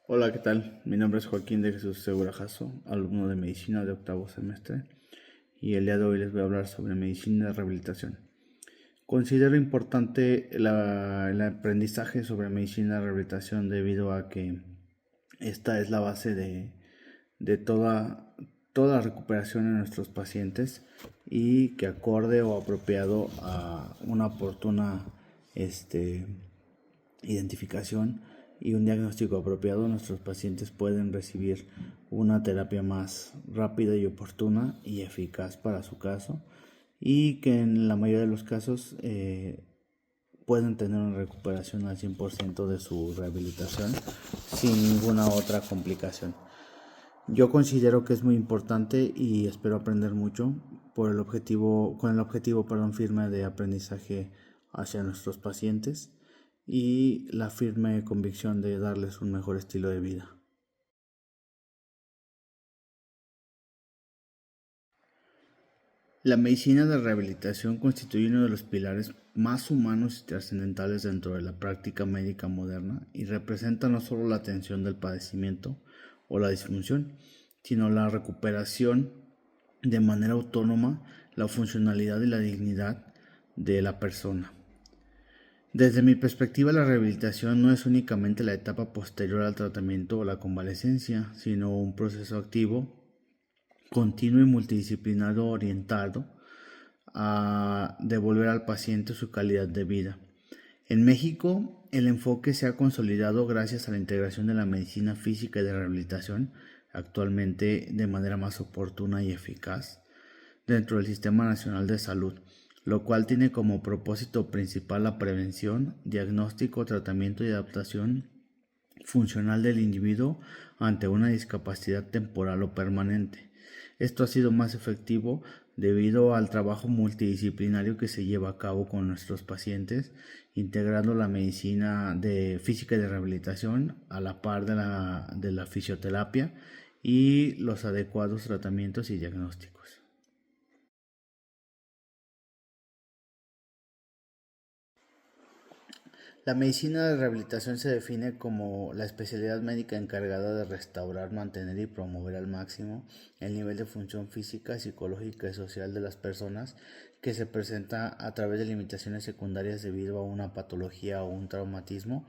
Hola, ¿qué tal? Mi nombre es Joaquín de Jesús Segura Jasso, alumno de medicina de octavo semestre, y el día de hoy les voy a hablar sobre medicina de rehabilitación. Considero importante el aprendizaje sobre medicina de rehabilitación debido a que esta es la base de toda recuperación en nuestros pacientes y que acorde o apropiado a una oportuna este, identificación y un diagnóstico apropiado, nuestros pacientes pueden recibir una terapia más rápida y oportuna y eficaz para su caso, y que en la mayoría de los casos pueden tener una recuperación al 100% de su rehabilitación sin ninguna otra complicación. Yo considero que es muy importante y espero aprender mucho con el objetivo, firme de aprendizaje hacia nuestros pacientes y la firme convicción de darles un mejor estilo de vida. La medicina de rehabilitación constituye uno de los pilares más humanos y trascendentales dentro de la práctica médica moderna y representa no solo la atención del padecimiento o la disfunción, sino la recuperación de manera autónoma, la funcionalidad y la dignidad de la persona. Desde mi perspectiva, la rehabilitación no es únicamente la etapa posterior al tratamiento o la convalecencia, sino un proceso activo, continuo y multidisciplinario orientado a devolver al paciente su calidad de vida. En México, el enfoque se ha consolidado gracias a la integración de la medicina física y de rehabilitación, actualmente de manera más oportuna y eficaz, dentro del Sistema Nacional de Salud, lo cual tiene como propósito principal la prevención, diagnóstico, tratamiento y adaptación funcional del individuo ante una discapacidad temporal o permanente. Esto ha sido más efectivo debido al trabajo multidisciplinario que se lleva a cabo con nuestros pacientes, integrando la medicina de física y de rehabilitación a la par de la fisioterapia y los adecuados tratamientos y diagnósticos. La medicina de rehabilitación se define como la especialidad médica encargada de restaurar, mantener y promover al máximo el nivel de función física, psicológica y social de las personas que se presenta a través de limitaciones secundarias debido a una patología o un traumatismo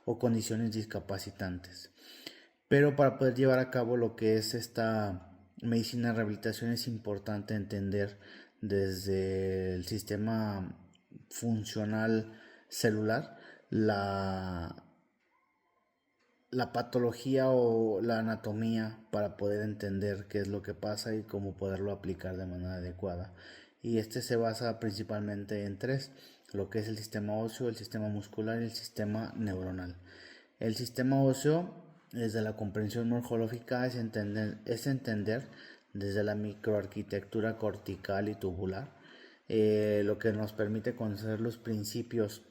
o condiciones discapacitantes. Pero para poder llevar a cabo lo que es esta medicina de rehabilitación es importante entender desde el sistema funcional celular la, la patología o la anatomía para poder entender qué es lo que pasa y cómo poderlo aplicar de manera adecuada. Y este se basa principalmente en tres, lo que es el sistema óseo, el sistema muscular y el sistema neuronal. El sistema óseo, desde la comprensión morfológica, es entender desde la microarquitectura cortical y tubular, lo que nos permite conocer los principios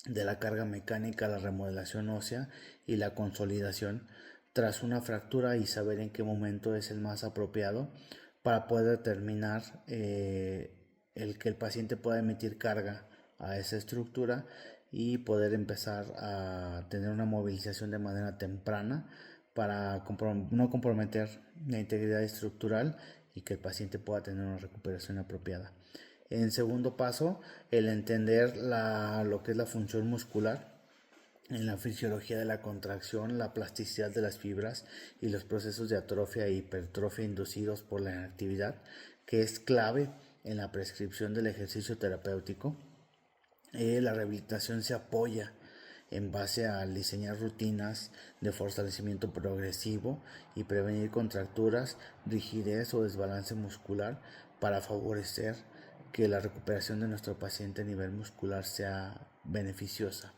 de la carga mecánica, la remodelación ósea y la consolidación tras una fractura y saber en qué momento es el más apropiado para poder determinar el que el paciente pueda emitir carga a esa estructura y poder empezar a tener una movilización de manera temprana para no comprometer la integridad estructural y que el paciente pueda tener una recuperación apropiada. En segundo paso, el entender lo que es la función muscular en la fisiología de la contracción, la plasticidad de las fibras y los procesos de atrofia e hipertrofia inducidos por la inactividad, que es clave en la prescripción del ejercicio terapéutico. La rehabilitación se apoya en base a diseñar rutinas de fortalecimiento progresivo y prevenir contracturas, rigidez o desbalance muscular para favorecer que la recuperación de nuestro paciente a nivel muscular sea beneficiosa.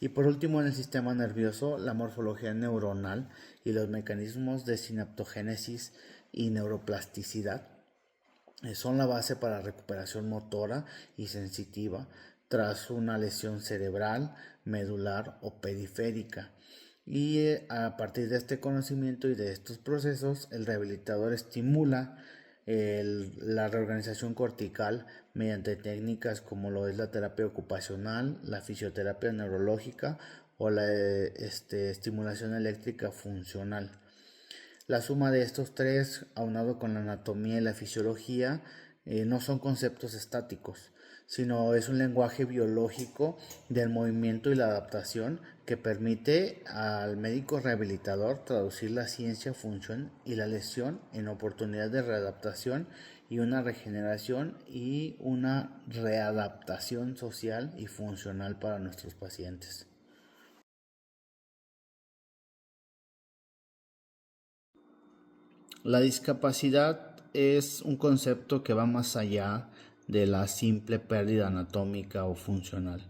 Y por último, en el sistema nervioso, la morfología neuronal y los mecanismos de sinaptogénesis y neuroplasticidad son la base para recuperación motora y sensitiva tras una lesión cerebral, medular o periférica. Y a partir de este conocimiento y de estos procesos, el rehabilitador estimula la reorganización cortical mediante técnicas como lo es la terapia ocupacional, la fisioterapia neurológica o la estimulación eléctrica funcional. La suma de estos tres, aunado con la anatomía y la fisiología, no son conceptos estáticos, sino es un lenguaje biológico del movimiento y la adaptación que permite al médico rehabilitador traducir la ciencia, función y la lesión en oportunidad de readaptación y una regeneración y una readaptación social y funcional para nuestros pacientes. La discapacidad es un concepto que va más allá de la simple pérdida anatómica o funcional.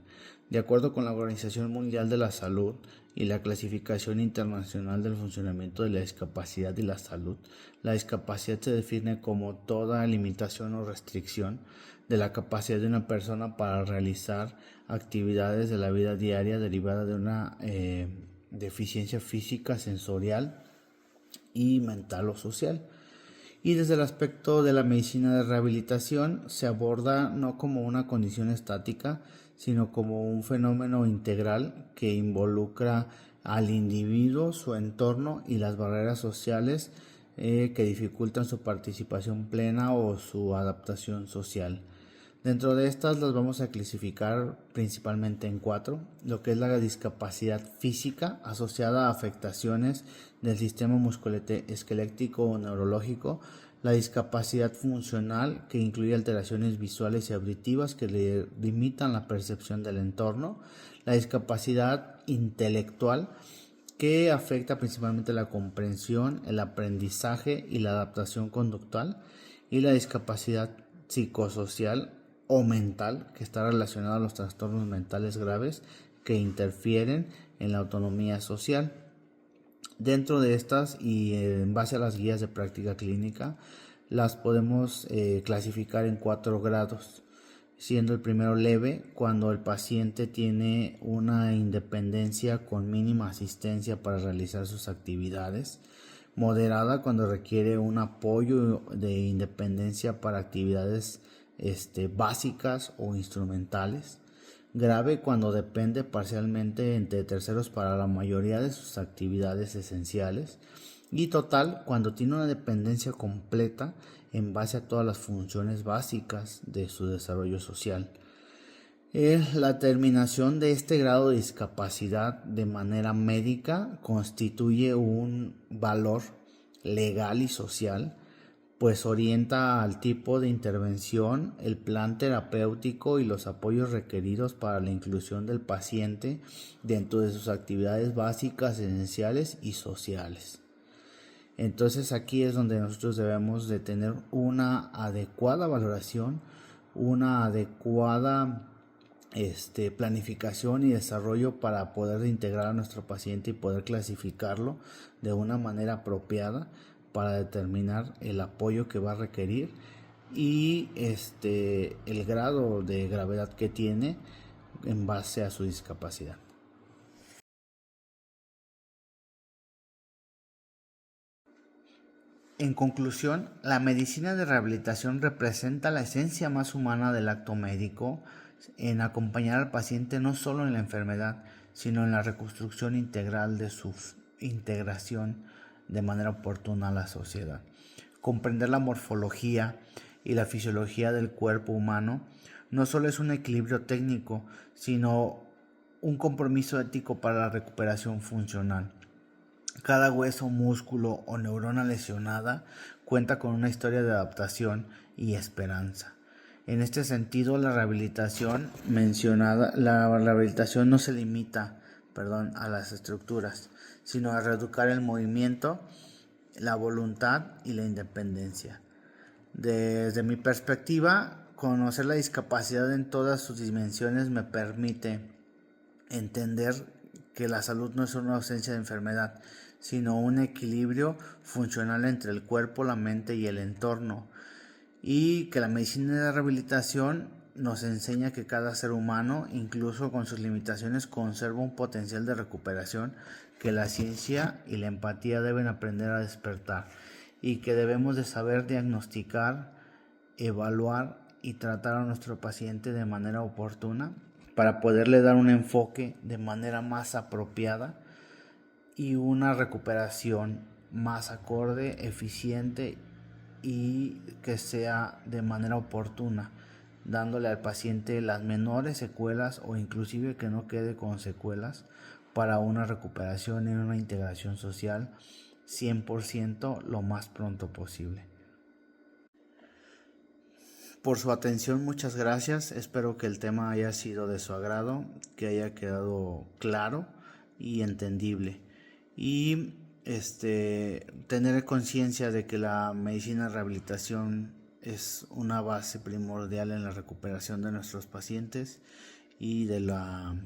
De acuerdo con la Organización Mundial de la Salud y la Clasificación Internacional del Funcionamiento de la Discapacidad y la Salud, la discapacidad se define como toda limitación o restricción de la capacidad de una persona para realizar actividades de la vida diaria derivada de una deficiencia física, sensorial y mental o social. Y desde el aspecto de la medicina de rehabilitación se aborda no como una condición estática, sino como un fenómeno integral que involucra al individuo, su entorno y las barreras sociales que dificultan su participación plena o su adaptación social. Dentro de estas las vamos a clasificar principalmente en cuatro: lo que es la discapacidad física asociada a afectaciones del sistema musculoesquelético o neurológico, la discapacidad funcional, que incluye alteraciones visuales y auditivas que le limitan la percepción del entorno, la discapacidad intelectual, que afecta principalmente la comprensión, el aprendizaje y la adaptación conductual, y la discapacidad psicosocial o mental, que está relacionada a los trastornos mentales graves que interfieren en la autonomía social. Dentro de estas y en base a las guías de práctica clínica, las podemos clasificar en 4 grados, siendo el primero leve, cuando el paciente tiene una independencia con mínima asistencia para realizar sus actividades; moderada, cuando requiere un apoyo de independencia para actividades básicas o instrumentales; grave, cuando depende parcialmente de terceros para la mayoría de sus actividades esenciales; y total, cuando tiene una dependencia completa en base a todas las funciones básicas de su desarrollo social. La terminación de este grado de discapacidad de manera médica constituye un valor legal y social, pues orienta al tipo de intervención, el plan terapéutico y los apoyos requeridos para la inclusión del paciente dentro de sus actividades básicas, esenciales y sociales. Entonces aquí es donde nosotros debemos de tener una adecuada valoración, una adecuada planificación y desarrollo para poder integrar a nuestro paciente y poder clasificarlo de una manera apropiada para determinar el apoyo que va a requerir y el grado de gravedad que tiene en base a su discapacidad. En conclusión, la medicina de rehabilitación representa la esencia más humana del acto médico en acompañar al paciente no solo en la enfermedad, sino en la reconstrucción integral de su integración de manera oportuna a la sociedad. Comprender la morfología y la fisiología del cuerpo humano no solo es un equilibrio técnico, sino un compromiso ético para la recuperación funcional. Cada hueso, músculo o neurona lesionada cuenta con una historia de adaptación y esperanza. En este sentido, la rehabilitación no se limita, a las estructuras, sino a reeducar el movimiento, la voluntad y la independencia. Desde mi perspectiva, conocer la discapacidad en todas sus dimensiones me permite entender que la salud no es una ausencia de enfermedad, sino un equilibrio funcional entre el cuerpo, la mente y el entorno, y que la medicina de rehabilitación nos enseña que cada ser humano, incluso con sus limitaciones, conserva un potencial de recuperación que la ciencia y la empatía deben aprender a despertar, y que debemos de saber diagnosticar, evaluar y tratar a nuestro paciente de manera oportuna para poderle dar un enfoque de manera más apropiada y una recuperación más acorde, eficiente y que sea de manera oportuna, dándole al paciente las menores secuelas o inclusive que no quede con secuelas para una recuperación y una integración social 100% lo más pronto posible. Por su atención, muchas gracias. Espero que el tema haya sido de su agrado, que haya quedado claro y entendible. Y tener conciencia de que la medicina de rehabilitación es una base primordial en la recuperación de nuestros pacientes y de la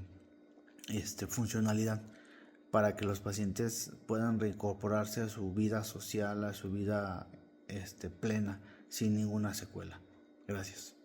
funcionalidad para que los pacientes puedan reincorporarse a su vida social, a su vida plena, sin ninguna secuela. Gracias.